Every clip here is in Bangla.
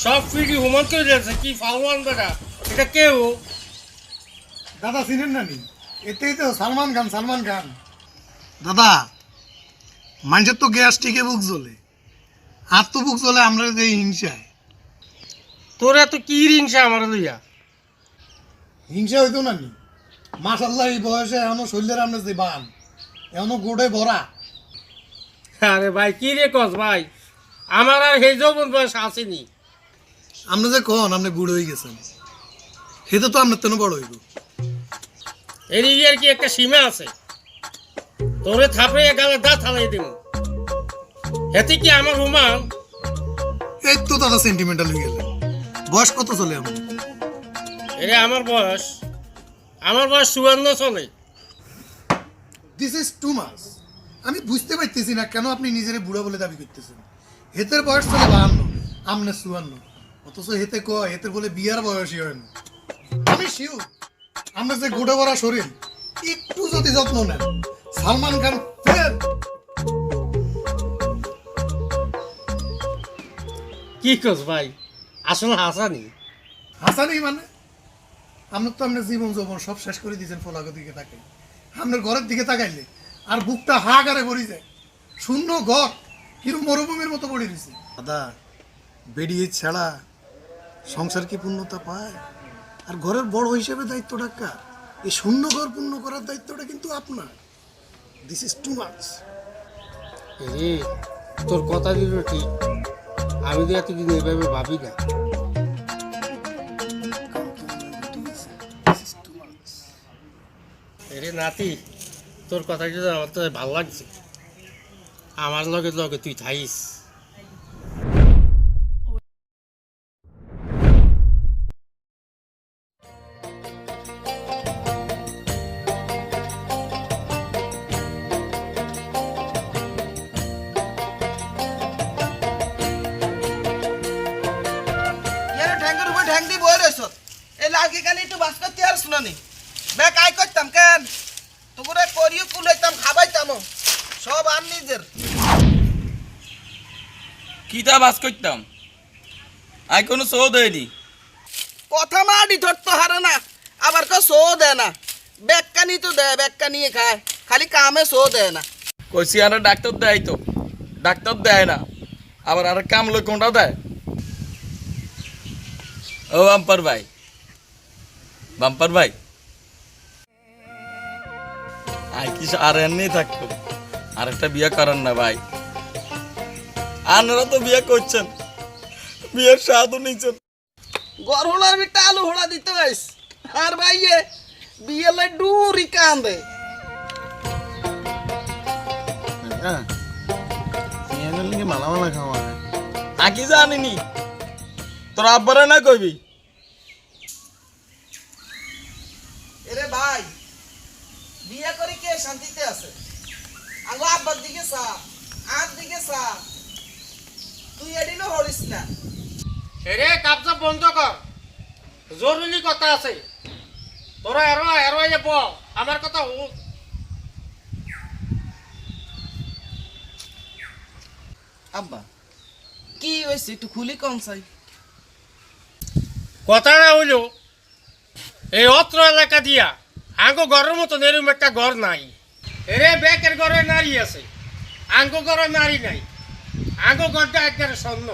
সব ফিডি হুমান করে যাচ্ছে কি ফালওয়ান বেটা এটা কেউ দাদা চিনেন না নি? এতেই তো সালমান খান, সালমান খান। দাদা মানুষের তো গ্যাস্ট্রিকে বুক জ্বলে, আর তো বুক জ্বলে আমরা যে হিংসায়। তোর এত কি হিংসা আমার লইয়া? হিংসা হইতো না নি? মাশাল্লাহ এই বয়সে এখনো শরীরের আমরা যে বান, এখনো গোড়ে ভরা। আরে ভাই কি রে কস ভাই, আমার আর সেই যৌবন বয়স আসেনি। আমরা যে কন আপনি বুড়ো হয়ে গেছেন, সেটা তো আপনার তেন বড় হইব। এর ইয়ার কি একটা সীমা আছে? তোরে থাপড়ে গালে দাঁত হালাই দিব, এতে কি আমার হুমান? এই তো দাদা সেন্টিমেন্টাল হয়ে গেলেন। বয়স কত চলে আমার? এরে আমার বয়স 54 চলে। This is too much. আমি বুঝতে পারতেছি না কেন আপনি নিজের বুড়ো বলে দাবি করতেছেন। হেতের বয়স চলে 52, আমনে 54, অথচ হেতে কয় হেতের বলে বিয়ার বয়সই হয় না। আমি শিওর আমরা যে গোড়ে ভরা শরীর একটু যদি যত্ন নেন, সালমান খান ফের। কি কস ভাই, আসলে হাসানি? হাসানি মানে আপনার তো আপনার জীবন যৌবন সব শেষ করে দিয়েছেন ফলাগের দিকে তাকাই। আপনার ঘরের দিকে তাকাইলে আর বুকটা হাহাকারে ভরে যায়। শূন্য ঘর কিরম মরুভূমির মতো পড়ে দিছে। দাদা বেরিয়ে ছাড়া সংসার কি পূর্ণতা পায়? আর ঘরের বড় হিসেবে দায়িত্বটা কার? এই শূন্য ঘর পূর্ণ করার দায়িত্বটা কিন্তু আপনার। This is too much. এরে তোর কথা দিল ঠিক, আমি তো এতদিন এইভাবে ভাবি না। এরে নাতি, তোর কথা কিন্তু আমার তো ভালো লাগছে। আমার লগে লগে তুই থাইস। ইয়ারে ঠ্যাঙ্গের উপর ঠ্যাং দিয়ে বয়ে রয়েছ। এই লালকে কালি একটু বাস করতে আর শুনানি ব্যাগ আই করতাম কেন? তোকে করিও কুলাইতাম খাবাইতাম সব আর নিজের। কিতা বাস করতাম আই কোনো শো দেয়নি। কথা মাডি ধরতে হারে না, আবার কেউ শো দেয় না। ব্যাগকানি তো দেয়, ব্যাগকা নিয়ে খায়, খালি কামে শো দেয় না। কইছি আর ডাক্তার দেয় তো, ডাক্তার দেয় না, আবার আর কাম লোক কোনটা দেয়? ও বাম্পার ভাই, বাম্পার ভাই আই কি আর এমনি থাকতো, আর একটা বিয়ে করেন না ভাই। আপনারা তো বিয়ে করছেন, বিয়ের স্বাদও নিচ্ছেন। গড় হোলার বিটা আলু হোলা দিতে গাইস, আর ভাইয়ে বিয়ে লাই ডুরি কান্দে। মালা মালা খাওয়া আকি জানিনি তোর আব্বারে না কইবি। এরে ভাই বিয়ে করে কে শান্তিতে আছে? আঙ্গো আব্বার দিকে চা, আর দিকে চা, তুই এডিনো হরিস না। এরে কাবজা বন্ধ কর, জরুরি কথা আছে। তোরা এরো এরো যাব, আমার কথা হোক। আব্বা কি হয়েছে একটু খুলি কম চাই। কথাটা হইল, এই অত্র এলাকা দিয়া আঙ্গো ঘরের মতো এরকম একটা ঘর নাই। এরে ব্যাকের ঘরে নারী আছে, আঙ্গো ঘরে নারী নাই। আঙ্গো ঘরটা একবারে স্বর্ণ।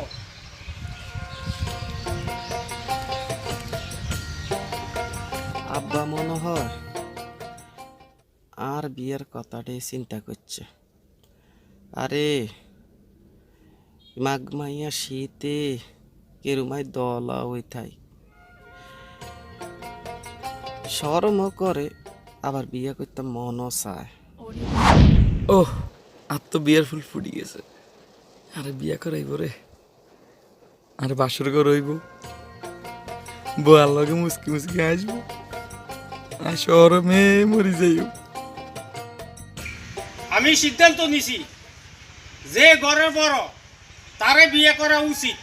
আব্বা মনে হয় আর বিয়ের কথাটাই চিন্তা করছে। আরে মাঘ মাইয়া শীতে কেরুমাই দলা ওই থাই শরমও করে, আবার বিয়ে করতে মনও চায়। ওহ আর তো বিয়ের ফুল ফুটি গেছে, আরে বিয়ে করাইব রে, আরে বাসর ঘর হইব, বউয়ার লগে মুসকি মুসকি আসবো, আর শরমে মরি যাইব। আমি সিদ্ধান্ত নিছি, যে ঘরের বড় তারে বিয়ে করা উচিত।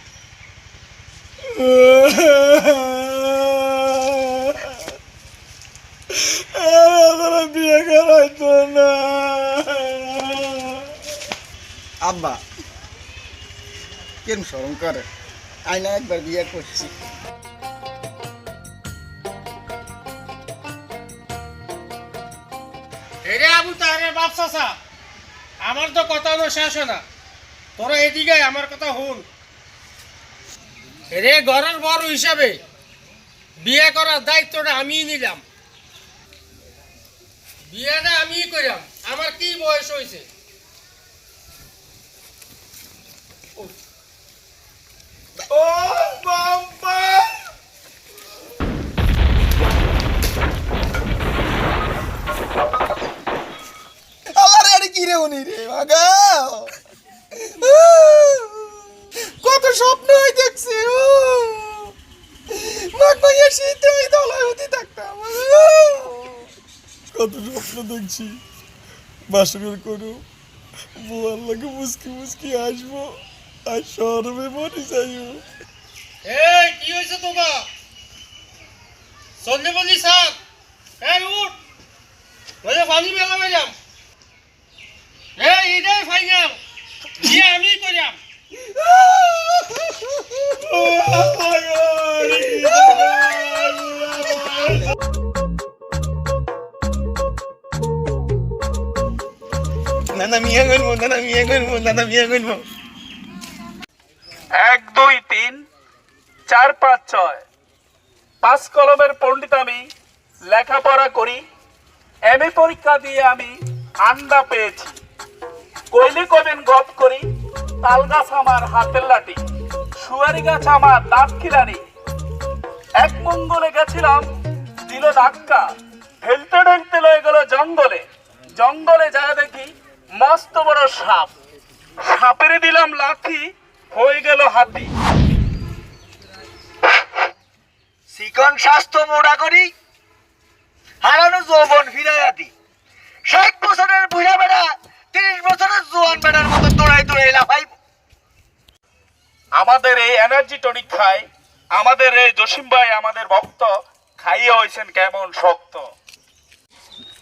বিয়ে করাইতো না। আব্বা কেন শরম করে? আয়না একবার বিয়ে করছি। এরে আবু তাহেরের বাপ চাচা, আমার তো কথা হলো শেষ হয় না, তোরা এদিকে আয়, আমার কথা শুন। এরে ঘরের বড় হিসাবে বিয়ে করার দায়িত্বটা আমিই নিলাম, বিয়েটা আমিই করলাম। আমার কি বয়স হয়েছে? ও বাবা, আল্লাহ রে, আরে কি রে উনি রে বাগা, কত স্বপ্ন হয়ে দেখছি। মাঘ মাইয়া শীতে ওই দলায় হতে থাকতাম। কত স্বপ্ন দেখছি, বাসর করো, বউয়ার লাগে মুসকি মুসকি আসবো, আর শহরে মরে যাইও। এই কি হয়েছে তোমরা? চললে বলি স্যার, এই উঠ, বলে পানি মেলা মেলাম। এই এটাই ফাইনাল, বিয়ে আমি করিলাম। নানা মিয়া করবো, নানা মিয়া করবো, নানা মিয়া করবো। 1 2 3 4 5 6 5 কলমের পণ্ডিত আমি, লেখাপড়া করি, এমএ পরীক্ষা দিয়ে আমি আন্ডা পেয়েছি। কইলে কবেন গপ করি, তাল গাছ আমার হাতের লাঠি, সুয়ারি গাছ আমার দাঁত খিলানি। এক মঙ্গলে গেছিলাম, দিল ধাক্কা, ঠেলতে ঠেলতে লয়ে গেল জঙ্গলে। জঙ্গলে যা দেখি মস্ত বড় সাপ, সাপেরে দিলাম লাথি, হয়ে গেল হাতি। চিকন স্বাস্থ্য মোড়া করি, হারানো যৌবন ফিরাইয়া দি। 60 বছরের বুড়া বেড়া 30 বছরের জোয়ান বেড়ার মতো দৌড়াই দৌড়াই লাফাই। আমাদের এই এনার্জি টনিক খাই, আমাদের এই জসিম ভাই আমাদের ভক্ত, খাইয়ে হয়েছেন কেমন শক্ত।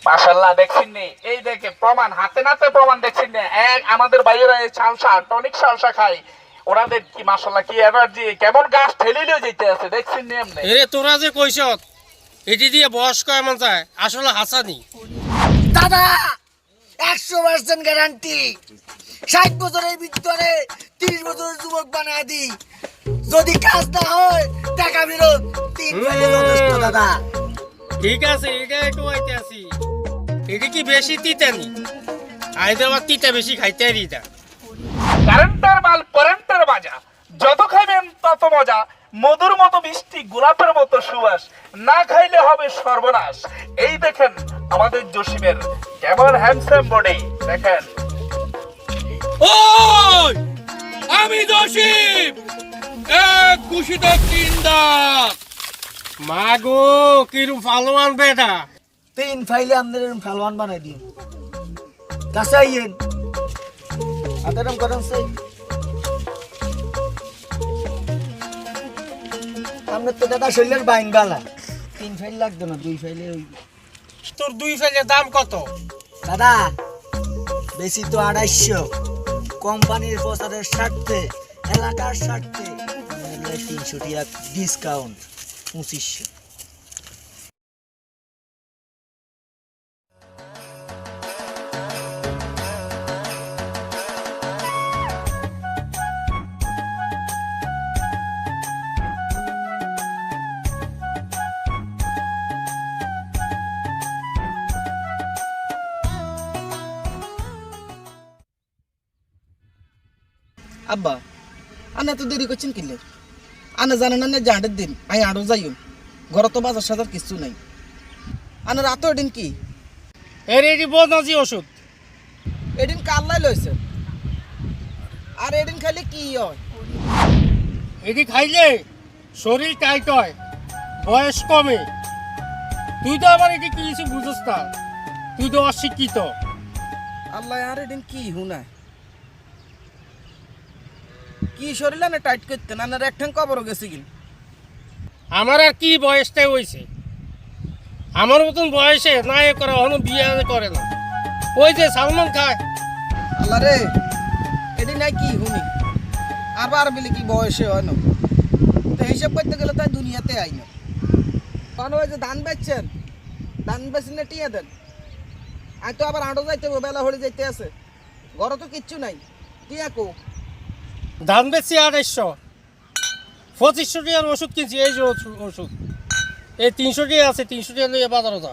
মাশাল্লাহ, দেখছেন নি? এই দেখে প্রমাণ, হাতে নাতে প্রমাণ, দেখছেন না? এক আমাদের বাইরে এই চালসা টনিক সালসা খাই, ওনাদের কি মাশাল্লাহ কি এনার্জি, কেমন গাছ ঠেলিলেও যেতে আছে, দেখছেন নি এমনি? এরে তোরা যে কইস এটি দিয়ে বয়স্ক এমন যায়, আসলে হাসানি। দাদা 100% গ্যারান্টি। 60 বছরের ভিতরে 30 বছরের যুবক বানায় দি। যদি কাজ না হয় টাকা ফেরত। 3 ফাইলে যথেষ্ট দাদা। ঠিক আছে, এটা একটু হইতে আসি। এটা কি বেশি তিতানি? আইতে আবার তিতা বেশি খাইতে পারি না। কারেন্টের মাল কারেন্টের মাজা, যত খাইবেন তত মজা, মধুর মতো মিষ্টি, গোলাপের মতো সুবাস, না খাইলে হবে সর্বনাশ। এই দেখেন আমাদের জসিমের কেমন হ্যান্ডসাম বডি, দেখেন। ওই আমি জসিম, এক খুশিতে চিন্তা। মাগো কিরম ফালোয়ান বেটা। 3 ফাইলে আমাদের ফালওয়ান বানাই দিন। কাছে আইয়েন। আদারম করেন সেই। আমরা তো দাদা শৈলের বাইঙ্গালা। 3 ফাইল লাগবে না, 2 ফাইলে হইবে। তোর 2 ফেলে দাম কত? দাদা বেশি তো 250। কোম্পানির প্রচারের স্বার্থে, এলাকার স্বার্থে 300 টাকা ডিসকাউন্ট 2500। আব্বা আনে তো দেরি করছেন কিলে? আনে জানেন না যে 8 দিন আই আরো যাইও, ঘরে তো বাজার সাজার কিছু নাই। আনে রাত এদিন কি? এর এটি বদনাজি ওষুধ। এদিন কাল্লাই লইছে, আর এদিন খাইলে কি হয়? এটি খাইলে শরীর টাইট হয়, বয়স কমে। তুই তো আবার এটি কি কিছু বুঝস না, তুই তো অশিক্ষিত। আল্লাহ, আর এদিন কি হুনা কি শরীর না টাইট করতে না, এক ঠ্যাং কবরও গেছে কিন। আমার আর কি বয়সটাই হয়েছে, আমার মতন বয়সে না এ করে অন্য বিয়ে করে না। ওই যে সালমান খায়। আল্লাহ রে, এদিন নাই কি হুনি, আর বার বিলি কি বয়সে হয় না। তো হিসাব করতে গেলে তাই দুনিয়াতে আই না কারণ ওই যে ধান বেচছেন ধান বেচলে টিয়া দেন আজ তো আবার আঁটো যাইতে হবে বেলা হলে যাইতে আছে ঘরে তো কিচ্ছু নাই টিয়া কো ধান বেচছি 250, 2500 টাকার ওষুধ কিনছি, এই যে ওষুধ এই 300 টাকা আছে, 300 টাকা নিয়ে বাজারে যা।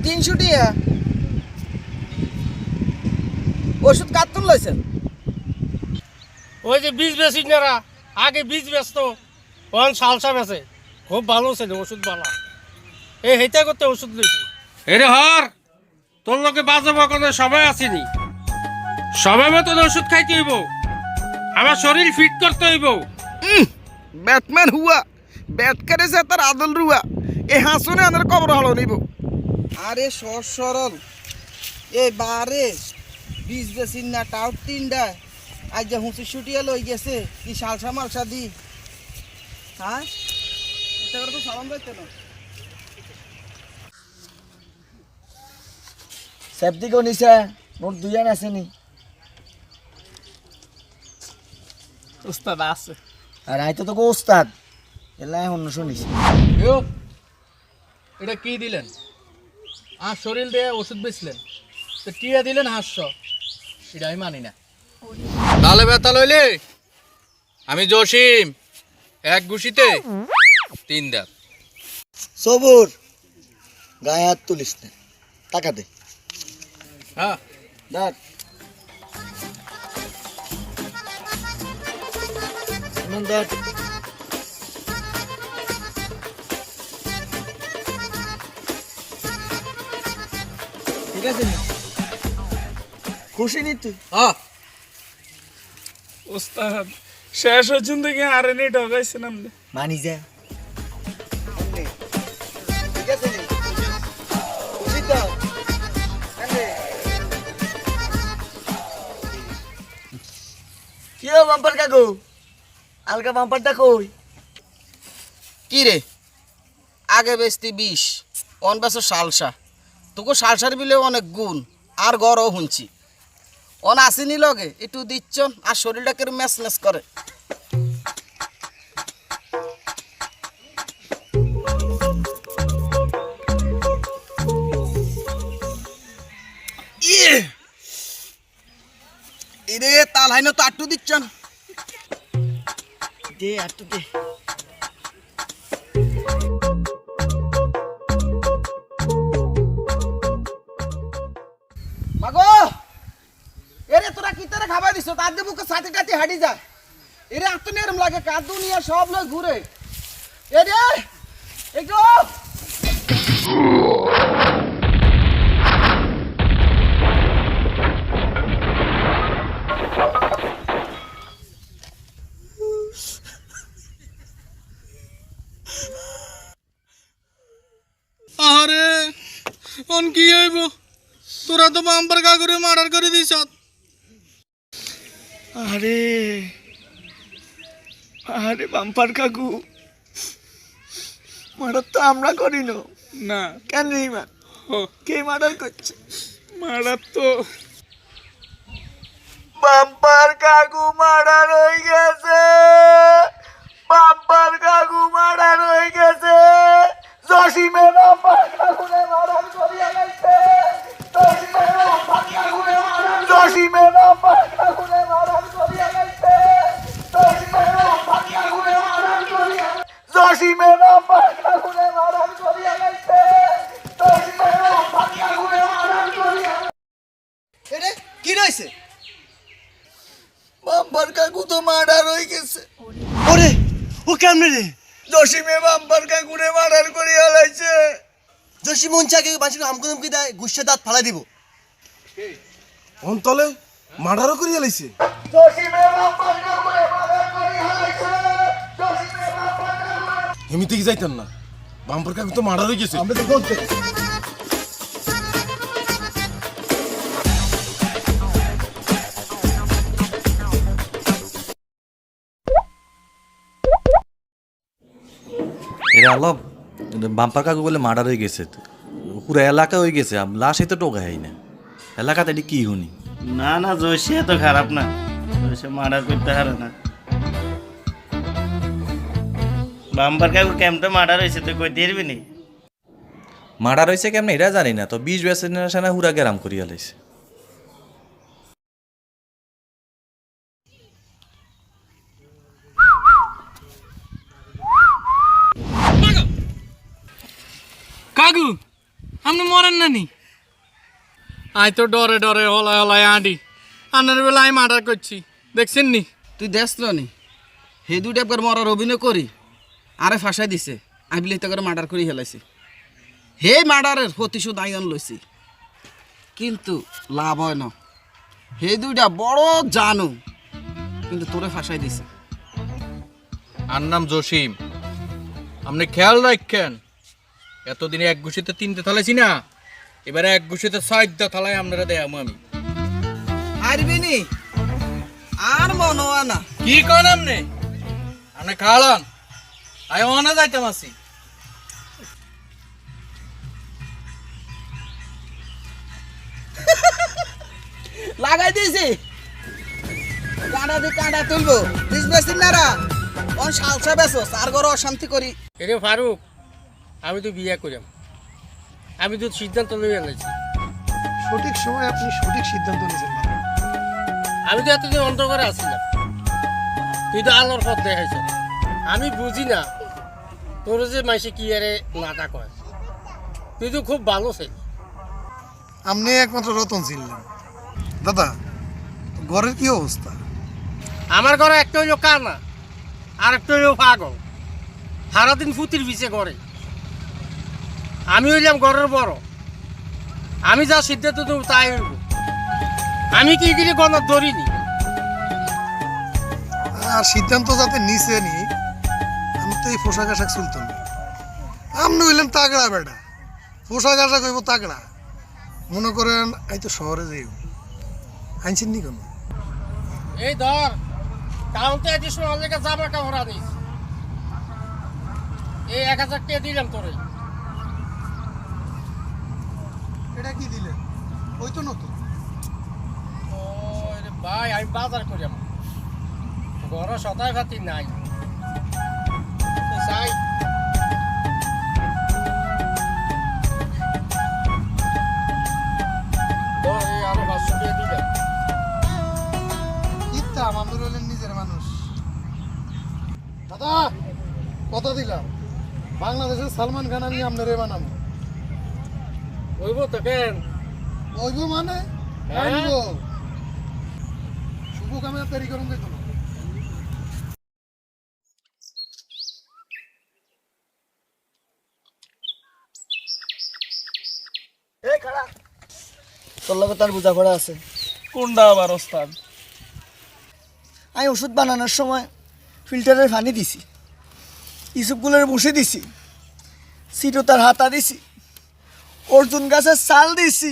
300 টিয়া ওষুধ কাতুন লইছেন ওই যে বীজ বেচিনারা আগে বীজ বেচতো, ওখান সালসা বেচে, খুব ভালো ছিল ওষুধ ভালো, এই হেইটা করতে ওষুধ লইছি। এরে হর তোর লোকে বাজাবো কোনো সময় আসেনি, সময় মতন ওষুধ খাইতে হইব, আমার শরীর ফিট করতে হইব। ব্যাটম্যান হুয়া ব্যাট করেছে তার আদল রুয়া এ হাসনে আনার কবর হলো নিব আরে সহজ সরল এ বারে বীজ বেসিন না টাউট তিনটা আজ যে হুঁচি ছুটিয়ে লই গেছে কি সালসা মালসা দি হ্যাঁ এটা করে তো সালাম যাইতে না সেফটি কো নিছে মোর দুইজন আসেনি উস্তাদ আছে আর আইতো তো কো উস্তাদ এলাই অন্য শুনিস এটা কি দিলেন আর শরীর দিয়ে ওষুধ বেচলেন তো টিয়া দিলেন 500 সেটা আমি মানি না তালে ব্যথা লইলে আমি জসিম, এক ঘুষিতে 3 দাঁত। সবুর গায়ে হাত তুলিস না টাকা দে হ্যাঁ দেখ দেখ ঠিক আছে নি? খুশি নি তুই হ্যাঁ ওস্তাদ শেষ পর্যন্ত কি আর এনে ঢকাইছেন আপনি মানি যা ঠিক আছে নি? খুশি তো কি বাম্পার কাকু আলকা বাম্পারটা কই কি রে আগে বেচতি 20 অন বেচো সালসা তোকে সালসার বিলে অনেক গুণ আর গরও হুঁচি অন আসেনি লগে একটু দিচ্ছন আর শরীরটাকে ম্যাচ ম্যাচ করে ইরে তাল হাইনো তো আটটু দিচ্ছন দে আর তো দে মাগো এরে তোরা কি তারে খাবার দিছ তার দিয়ে বুকে সাথে টাতে হাঁটি যা এরে আত্ম নেরম লাগে কার দুনিয়া সব লোক ঘুরে এরে একটু আরে অন কি হইব, তোরা তো বাম্পার কাকুরে মার্ডার করে দিছ। আরে আরে বাম্পার কাকু মার্ডার তো আমরা করি না কেন রে মা কে মার্ডার করছে মারা তো বাম্পার কাকু মার্ডার হয়ে গেছে বাম্পার কাকু মার্ডার হয়ে গেছে জসিমে বাম্পার কাকুরে মার্ডার করিয়া গেছে জসিমে বাম্পার কাকুরে মার্ডার করিয়া গেছে জসিমে বাম্পার কাকুরে মার্ডার করিয়া গেছে এরে কি রইছে বাম্পার কাকু তো মার্ডার হয়ে গেছে ওরে ও কেমনে রে জসিমে বাম্পার কাকুরে মার্ডার করিয়া লাইছে জসি মঞ্চাকে বাঁচি আমকুদমকি দেয় গুচ্ছে দাঁত ফালাই দিব অন্তলে মার্ডারও করিয়া লাইছে এমনিতে কি যাইতেন না, বাম্পার কাকু তো মার্ডার হয়ে গেছে। আমরা তো বলতে এরা আলম বাম্পার কাকু বলে মার্ডার হয়ে গেছে, পুরো এলাকা হয়ে গেছে, লাশে তো টোকাই না এলাকাতে এটি কি শুনি। না না জয়সে এত খারাপ না, জয়সে মার্ডার করতে হারে না। বাম্পার কাকু কেমটা মার্ডার হয়েছে তুই কই দিবি নি? মার্ডার হয়েছে কেমন এটা জানি না, তো 20 বেসের সেনা হুরা গেরাম করিয়া লাইছে। কাকু আপনি মরেন না নি? আই তো ডরে ডরে হলায় হলায় আডি আনার বেলা আমি মার্ডার করছি, দেখছেন নি? তুই দেখছ নি হে দুইটা একবার মরার অভিনয় করি আরে ফাঁসাই দিছে, আমি বলি তো করে মার্ডার করে হেলাইছি। হে মার্ডারের প্রতিশোধ আইন লইছি, কিন্তু লাভ হয় না। হে দুইটা বড় জানো, কিন্তু তোরে ফাঁসাই দিছে। আর নাম জসিম, আপনি খেয়াল রাখেন এতদিনে এক ঘুষিতে 3টে থালাইছি না, এবারে এক ঘুষিতে 4টা থালাই আপনারা দেয় আমি। আরবি নি আর মন হয় না। কি করেন আপনি? আপনি খাওয়ান আই অনা যাইতাম আছি। লাগাই দিয়েছি কাঁটা দিয়ে কাঁটা তুলবো, বিষ বেশি নারা অন সালসা বেসো আর ঘরে অশান্তি করি। এরে ফারুক, আমি তো বিয়ে করিম, আমি তো সিদ্ধান্ত লইয়া লাইছি। সঠিক সময় আপনি সঠিক সিদ্ধান্ত নিয়েছেন বাবা। আমি তো এতদিন অন্তর করে আসছিলাম, তুই তো আলোর পথ দেখাইছ। আমি বুঝি না তোর যে মাইসে কি আরে নাটা কয়, তুই তো খুব ভালো ছেলে। আপনি একমাত্র রতন ছিলেন। দাদা ঘরের কি অবস্থা? আমার ঘরে একটা হইলো কানা আর একটা হইলো পাগল, সারাদিন ফুতির পিছে করে। আমি হইলাম ঘরের বড়, আমি যা সিদ্ধান্ত দেবো তাই হইব। আমি কি দিলে গণার ধরিনি। আর সিদ্ধান্ত যাতে নিচে নি, আমি তো এই পোশাক আশাক চলতাম না। আপনি হইলেন তাগড়া বেটা, পোশাক আশাক হইব তাগড়া। মনে করেন এই তো শহরে যাইব, আনছেন নি কোনো? এই ধর কাউন্টে এডিশনাল লেগে জামা কাপড় আনিস, এই 1000 টাকা দিলাম তোরে। এটা কি দিলেন? ওই তো নতুন। ও রে ভাই, আমি বাজার করি, ঘরে সদাই ভাতি নাই। চাই আরো 500 টাকা দিলাম। ইত্তাম আমি রইলেন নিজের মানুষ। দাদা কথা দিলাম, বাংলাদেশের সালমান খান আমি আপনারে বানাবো। হইব তো কেন? ওইব মানে হ্যাঁ? আনব। শুভ কামে তৈরি করুন দেখুন। এই খাড়া তোর লগে তার বোঝাপড়া আছে। কোনটা আবার ওস্তাদ? আমি ওষুধ বানানোর সময় ফিল্টারের পানি দিছি, ইসুপগুলোর বসে দিছি, সিটো তার হাতা দিছি, অর্জুন গাছের চাল দিছি,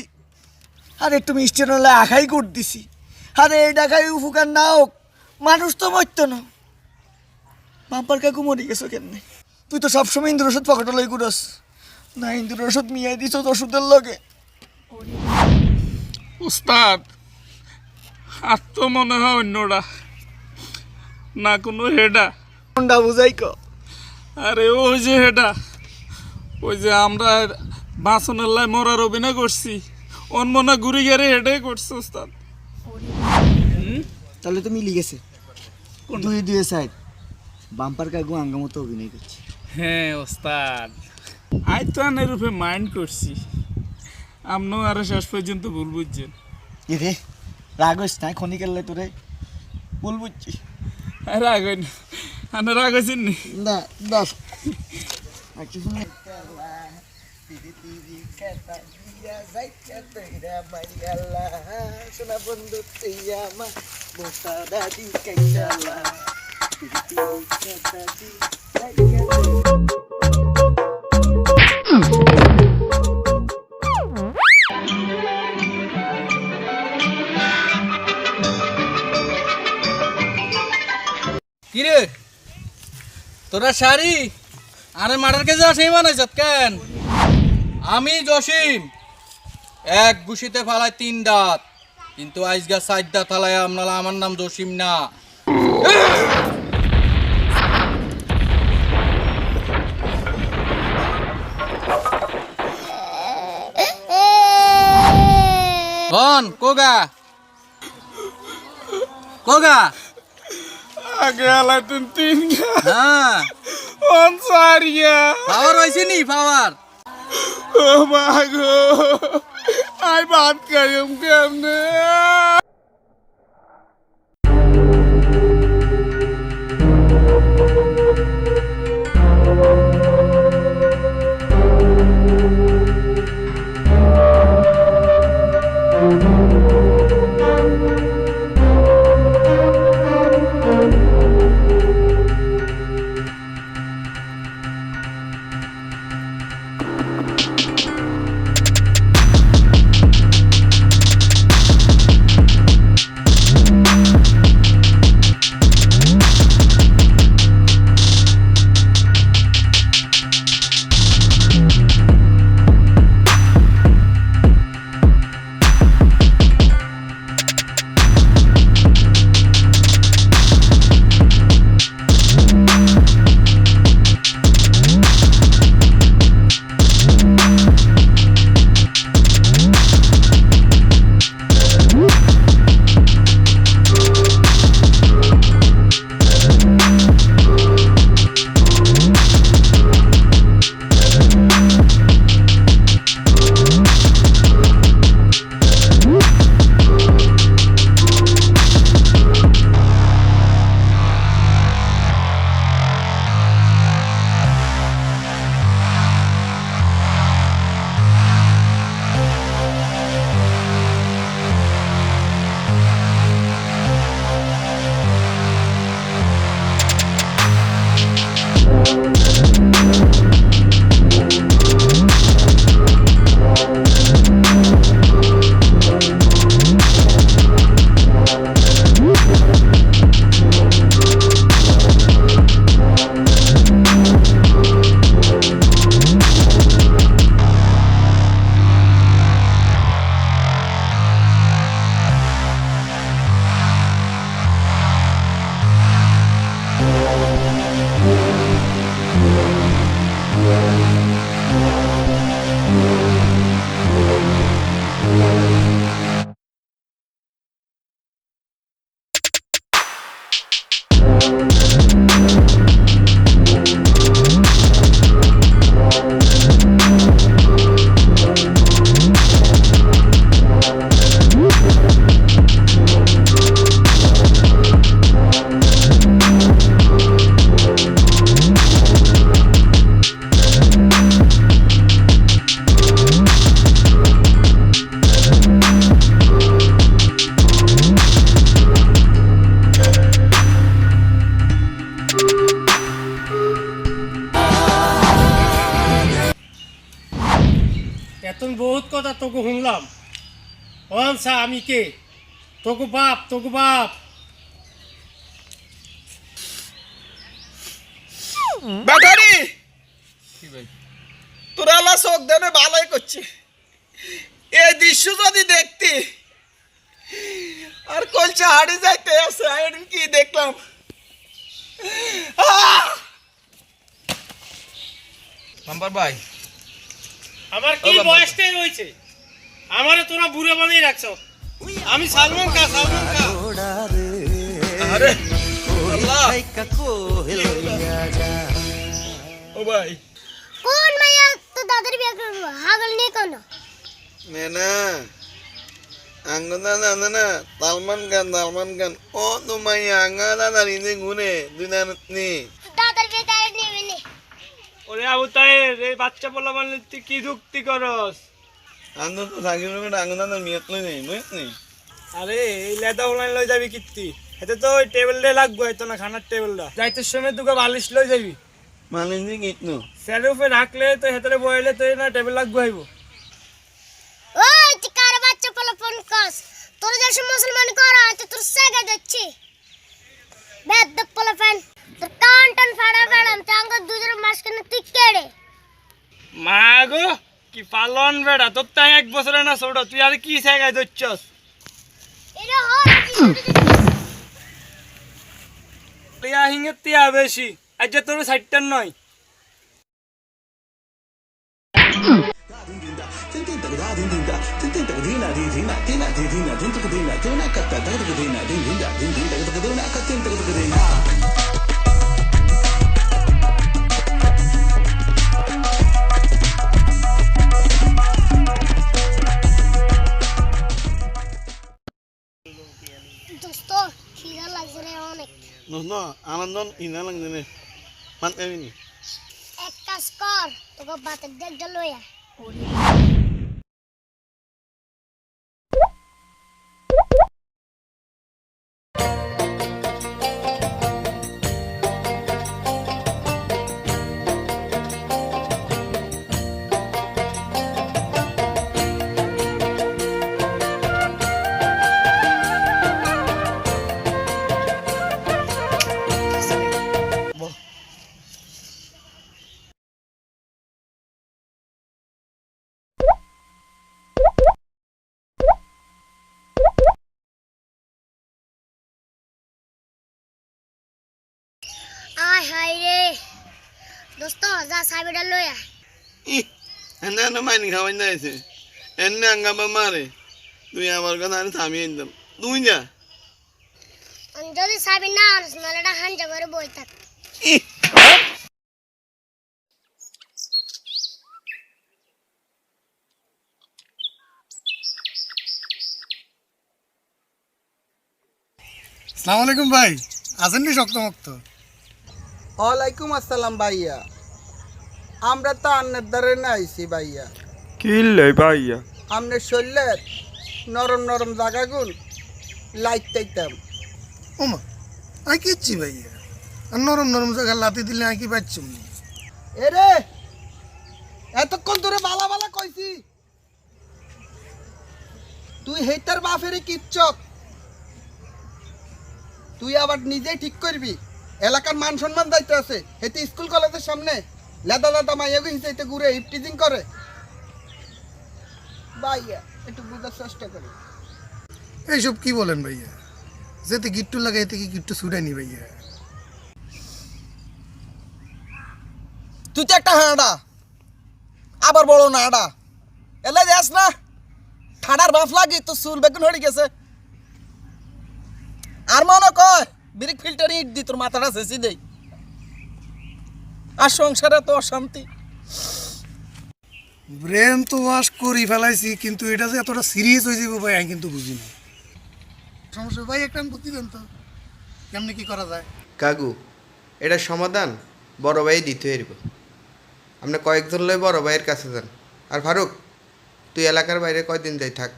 আর একটু মিষ্টি নলে আখাই কুট দিছি। আরে এই ডাকাই উপকার না হোক, মানুষ তো মরত না। বাম্পার কাকু মরে গেছো কেমনে? তুই তো সবসময় ইন্দুর ওষুধ পকেটে লই কুড়স না, ইন্দুর ওষুধ মিয়াই দিছ ওষুধের লগে। উস্তাদ আর তো মনে হয় অন্যরা না কোনো হেডা। কোনটা বুঝাই ক? আরে ওই যে হেডা, ওই যে আমরা বাসনের লাই মরার অভিনয় করছি, অনমনা ঘুরি গেড়ে হেডাই করছে উস্তাদ। তাহলে তো মিলি গেছে, দুই দুই সাইড বাম্পার কাকু আঙ্গা মতো অভিনয় করছে। হ্যাঁ ওস্তাদ, আই তো আনের রূপে মাইন্ড করছি, আপনিও আরো শেষ পর্যন্ত ভুল বুঝছেন। রে রাগ হইস না, খনিকেলে তোরে ভুল বুঝছি রাগ হয় না, আনে রাগ হয়েছেন নি? না দশ সোনা বন্ধু কিরে তোরা শাড়ি আরে মার্ডার কেজে আসে বানাইছ কেন? আমি জসিম এক ঘুষিতে ফালাই 3 দাঁত, কিন্তু আইজগা 4 দাঁত ফালাই আপনারা আমার নাম জসিম না। অন কোগা কোগা আগে আলাতুন তিন গা হ্যাঁ অন সারিয়া পাওয়ার হয়েছে নি পাওয়ার ও মা গো আই ভাত খাইম কেমনে এতন বহুত কথা তোকে শুনলাম অনসা আমি কে তোকে বাপ ব্যাটারি তোরা আল্লাহ চোখ দেনে ভালোই করছে এই দৃশ্য যদি দেখতি আর কলচা হাড়ি যাইতে আছে আইডিন কি দেখলাম নাম্বার ভাই আমার কি বয়সটাই হয়েছে আমারে তোরা বুড়ো বানিয়ে রাখছ আমি সালমান খা আরে আল্লাহ ও ভাই কোন মাইয়া তো দাদার বিয়ে করবো হাগল নেই কোনো মেনা আঙ্গনা না সালমান খান ও তোমায় আঙ্গনা না রিনে গুনে দুনানি দাদার বিয়ে তাই নেবে নে ওরে আবু তাহের এই বাচ্চা বলা মানে তুই কি যুক্তি করস আঙ্গন তো থাকি রবে আঙ্গনা না মিয়াত লই নেই বুঝছ নি আরে এই লেদা হলাই লই যাবি কিত্তি এতে তো ওই টেবিলটা লাগবে হয়তো না খানার টেবিলটা যাইতে সময় দুটো বালিশ লই যাবি মালিনি কিতনো স্যালুফে রাখলে তো হেতরে বইলে তো না টেবিল লাগবে হইব ওই তুই কার বাচ্চা পোলা ফোন কস তোর যে মুসলমান করা তো তোর সাগা দিচ্ছি বেদ পোলা ফ্যান তোর কান ফাড়া ফাড়াম চাঙ্গ দুজের মাসখানে তুই কেড়ে মা গো কি পালন বেড়া তোর তাই 1 বছরে না ছোট তুই আর কি সাগাই দচ্ছস এটা হয় টিয়া হিঙে টিয়া বেশি আজ যে তোর 60 নয় দোস্ত খিদা লাগছে রে অনেক। আনন্দ ইনা লাগছে মান এক কাজ কর, তোকে ভাতের ডেকটা লইয়া। আয় হায় রে দোস্ত, যা সাবিটা লইয়া। এনে মাইনি খাওয়াই যাইছে এনে আঙ্গাবা মারে তুই আমার কথা আমি থামিয়ে দিতাম তুই যা যদি সাবি না আনস নাহলে এটা হাঞ্জা করে বই থাক। আসসালামু আলাইকুম ভাই, আছেন নি শক্তমক্ত? ওয়ালাইকুম আসসালাম ভাইয়া, আমরা তো আন্নের দ্বারে না আইছি ভাইয়া। কিল্লে ভাইয়া? আমনের শরীরের নরম নরম জায়গাগুন লাইট তাইতাম। ওমা আই কিচ্ছি ভাইয়া, আর নরম নরম জায়গা লাতি দিলে আই কি পাচ্ছুম? এরে এতক্ষণ ধরে বালা বালা কইছি, তুই হেইতার বাপেরে কিচ্ছক, তুই আবার নিজেই ঠিক করবি। এলাকার মান সম্মান দায়িত্ব আছে, হেতে স্কুল কলেজের সামনে লেদা লেদা মাইয়াগো হিসেবে ঘুরে ইপটিজিং করে। ভাইয়া একটু বুঝার চেষ্টা করে। এইসব কি বলেন ভাইয়া? যেতে গিট্টু লাগে এতে কি গিট্টু ছুটাইনি ভাইয়া? তুই তো একটা হাঁড়া, আবার বড় না হাঁড়া, এলে যাস না ঠাডার বাপ লাগে তো চুল বেগুন হয়ে গেছে। আর মনে কয় ব্রেক ফিল্টারে ইট দি তোর মাথাটা ছেঁচি দেই, আর সংসারে তো অশান্তি। ব্রেন তো ওয়াশ করি ফেলাইছি, কিন্তু এটা যে এতটা সিরিয়াস হয়ে যাবো ভাই আমি কিন্তু বুঝি না। সমস্যা ভাই একটা বুদ্ধি দেন তো, কেমনি কি করা যায়? কাকু এটা সমাধান বড় ভাই দিতে হইব। আপনি কয়েকজন লই বড় ভাইয়ের কাছে যান। আর ফারুক তুই এলাকার বাইরে কয়দিন যাই থাক।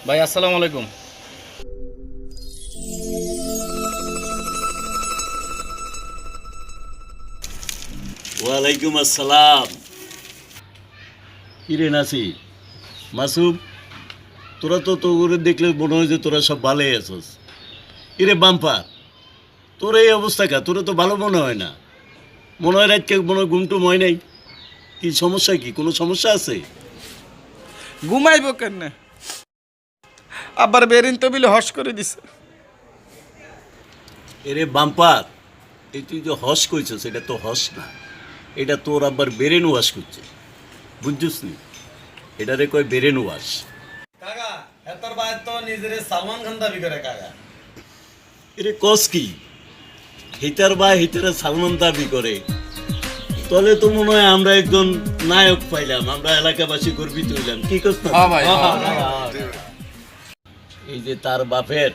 ভাই আসসালামু আলাইকুম। ওয়ালাইকুম আসসালাম। কিরে নাসি মাসুম, তোরা তো তোরে দেখলে মনে হয় যে তোরা সব ভালোই আছোস। কিরে বাম্পার, তোর এই অবস্থা কা? তোরা তো ভালো মনে হয় না, মনে হয় রাতকে মনে হয় ঘুমটুম হয় নাই। কি সমস্যা, কি কোনো সমস্যা আছে? ঘুমাইব কেন? আবার বেরিন তো বিলে হস করে দিছে। এরে বাম্পার, এই তুই যে হস কইছস এটা তো হস না, এটা তোর আবার বেরেন ওয়াশ করছে, বুঝছিস নি? এটারে কয় বেরেন ওয়াশ। কাকা এতর বাইর তো নিজের সালমান খান দাবি করে কাকা। এরে কস কি? হিতার বা হিতারে সালমান দাবি করে, তাহলে তো মনে হয় আমরা একজন নায়ক পাইলাম, আমরা এলাকাবাসী গর্বিত হইলাম। কি কস না? এই যে তার বাপের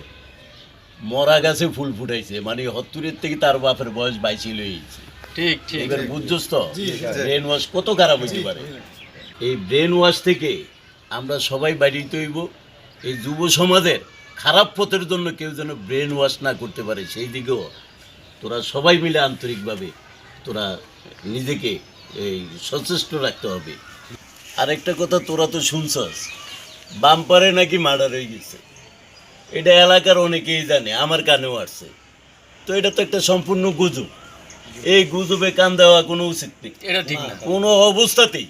মরা গাছে ফুল ফুটাইছে, মানে ৭০-এর থেকে তার বাপের বয়স ২২ হয়েছে। ঠিক ঠিক, এবার বুঝছস তো ব্রেন ওয়াশ কত খারাপ হইতে পারে। এই ব্রেন ওয়াশ থেকে আমরা সবাই বাড়িতে হইব। এই যুব সমাজের খারাপ পথের জন্য কেউ যেন ব্রেন ওয়াশ না করতে পারে, সেই দিকেও তোরা সবাই মিলে আন্তরিকভাবে তোরা নিজেকে এই সচেষ্ট রাখতে হবে। আরেকটা কথা, তোরা তো শুনছস বাম্পারে নাকি মার্ডার হয়ে গেছে। এটা এলাকার অনেকেই জানে, আমার কানেও আসছে। তো এটা তো একটা সম্পূর্ণ গুজব। এই গুজবে কান দেওয়া কোনো উচিত নেই, এটা ঠিক না। কোনো অবস্থাতেই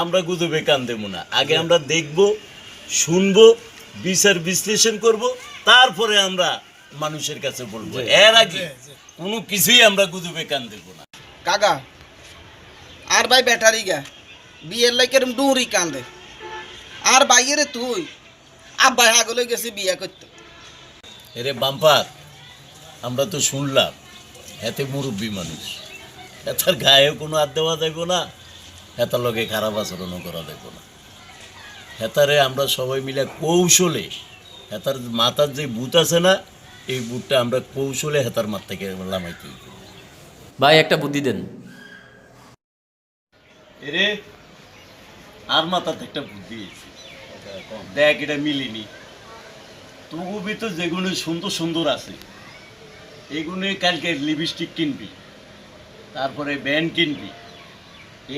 আমরা গুজবে কান দেবো না। আগে আমরা দেখব শুনবো, বিচার বিশ্লেষণ করব, তারপরে আমরা মানুষের কাছে বলবো। এর আগে কোনো কিছুই আমরা গুজবে কান দেবো না। কাকা আর ভাই ব্যাটারি গা বিয়ের লাই কেরম ডুরি কান্দে আর বাইরে তুই আব্বাই আগলে গেছে বিয়ে করতে। এরে বাম্পার, আমরা তো শুনলাম এতে মুরব্বী মানুষ, এতার গায়েও কোনো হাত দেওয়া যাইব না, এতার লগে খারাপ আচরণও করা যাইব না। হেতারে আমরা সবাই মিলে কৌশলে, হেতার মাথার যে বুট আছে না, এই বুটটা আমরা কৌশলে হেতার মাথা থেকে লামাইতে হইব। ভাই একটা বুদ্ধি দেন। এরে আর মাথাতে একটা বুদ্ধি আছে, দেখ এটা মিলিনি। তবু ভিতর যেগুলো সুন্দর সুন্দর আছে এইগুলো কালকে লিপস্টিক কিনবি, তারপরে ব্যান্ড কিনবি,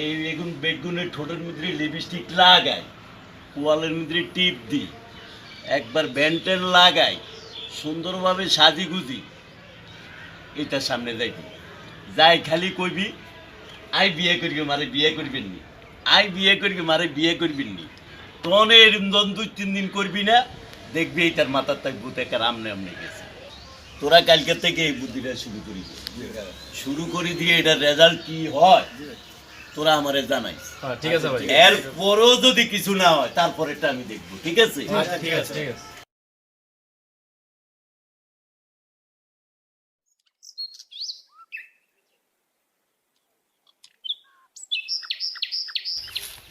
এই এগুন বেগুনের ঠোঁটের মধ্যে লিপস্টিক লাগাই, ওয়ালের মধ্যে টিপ দি, একবার ব্যান্ডের লাগাই, সুন্দরভাবে সাজি গুজি এটার সামনে যাইবি, যাই খালি কইবি আই বিয়ে করবি মারে বিয়ে করবেন নি, আই বিয়ে করবি মারে বিয়ে করবেন নি। তখন এরম 2-3 দিন করবি না, দেখবি এইটার মাথার তাক ভূত একটা আমনে আমনে গেছে। তোরা কালকে থেকে এই বুদ্ধিটা শুরু করে দিয়ে এটার রেজাল্ট কি হয় তোরা আমারে জানাইস। ঠিক আছে ভাই। এরপরও যদি কিছু না হয় তারপরেরটা আমি দেখবো, ঠিক আছে? ঠিক আছে, ঠিক আছে।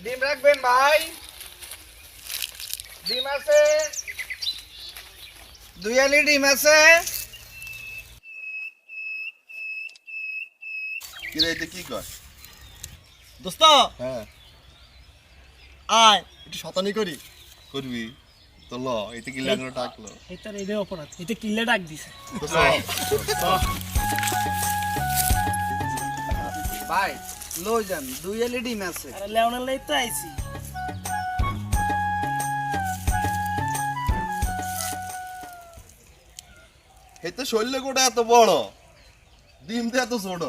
ডিম রাখবেন ভাই? ডিম আছে, 2 আলি ডিম আছে। কিরে এটা কি কর? দোস্ত হ্যাঁ আয় একটু শতানি করি। করবি তো ল, এটা কি লাগলো টাকলো? এটার এই অপরাধ, এটা কিল্লে ডাক দিছে। ভাই লই যান, 2 আলি ডিম আছে। আরে লেওনার লাই তো আইছি। এই তো শৈল্য গোটা এত বড়, ডিম তো এত ছোট।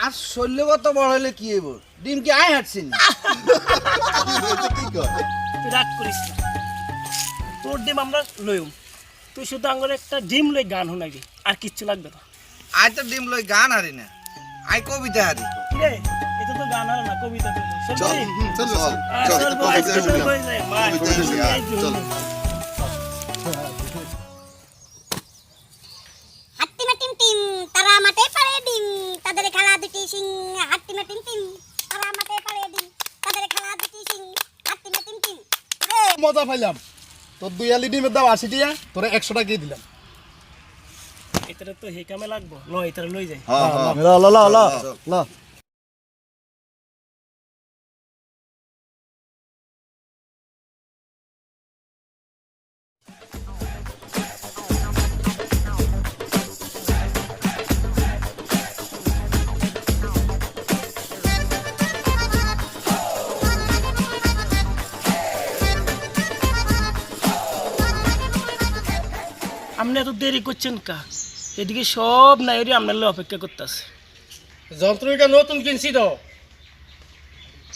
আর শৈল্য কত বড় হলে কি হইব? ডিম কি আয় হাঁটছিন? এটা কি কর? তুই রাগ করিস না, তোর ডিম আমরা লইম, তুই শুধু আঙ্গুর একটা ডিম লই গান শোনাবি, আর কিচ্ছু লাগবে না। আয় তো ডিম লই গান হারি না, আয় কবিতা হারি। কিরে এটা তো গান আর না, কবিতা তো। চল চল চল চল চল ভাই, কবিতা শুনি। চল ভাই, ভাই। চল হাট্টিমা টিম টিম তারা মাঠে পারে ডিম, তাদের খেলা দুটি সিং। হাট্টিমা টিম টিম তারা মাঠে পারে ডিম, তাদের খেলা দুটি সিং। হাট্টিমা team team. মজা পাইলাম। তোর 2 আলি ডিমের দাম 80 টাকা, তোরা 100 টাকা দিয়ে দিলাম। এটারে তো হে কামে লাগবো, ল এটারে লই যাই। হ্যাঁ হ্যাঁ ল ল ল ল ল। আপনি এত দেরি করছেন কা? এদিকে সব নাইরি আপনার অপেক্ষা করতেছে। যন্ত্রটা নতুন কিনছি তো,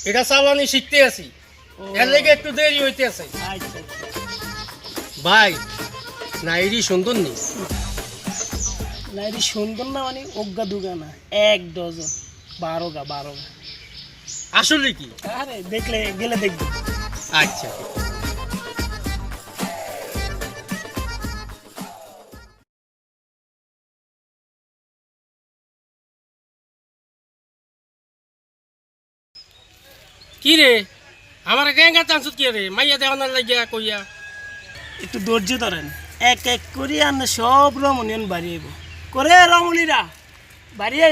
এটা চালানি শিখতে আছি, এর লেগে একটু দেরি হইতে আছে। ভাই নাইরি সুন্দর নি? নাইরি সুন্দর না মানে অজ্ঞা দুগা না, 1 ডজন, 12 গা 12 গা। আসলে কি? আরে দেখলে গেলে দেখবি। আচ্ছা কি রে আমার গেঙ্গা চান্সুত কি রে মাইয়া দেওয়ার লাগিয়া কইয়া? একটু ধৈর্য ধরেন, এক এক করি আনে সব রমণীয়ন বাড়িয়ে করে রমণীরা বাড়িয়ে।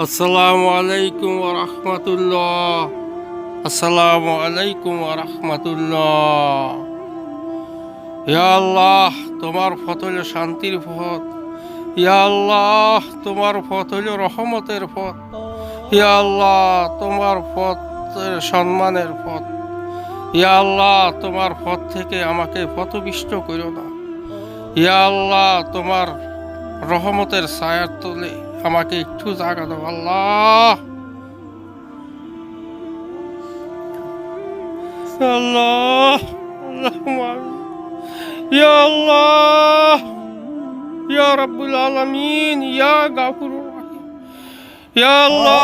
আসসালামু আলাইকুম ওয়া রাহমাতুল্লাহ। আসসালামু আলাইকুম ওয়া রাহমাতুল্লাহ। ইয়া আল্লাহ, তোমার পথ হইল শান্তির পথ। ইয়া আল্লাহ, তোমার পথ হইল রহমতের পথ। ইয়া আল্লাহ, তোমার পথ সম্মানের পথ। ইয়া আল্লাহ, তোমার পথ থেকে আমাকে পথভ্রষ্ট করো না। ইয়া আল্লাহ, তোমার রহমতের ছায়ার তলে আমাকে একটু জায়গা দাও আল্লাহ। আল্লাহ আল্লাহ ইয়া আল্লাহ ইয়া রাব্বুল আলামিন ইয়া গাফুরুর রাহিম ইয়া আল্লাহ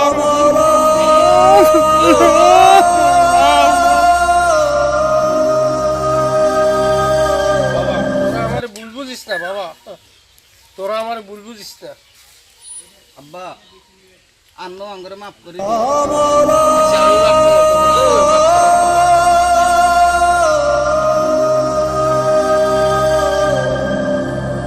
তোরা আমার ভুল বুঝিস না আব্বা আন্ন আঙ্গরে মাফ করি আল্লাহ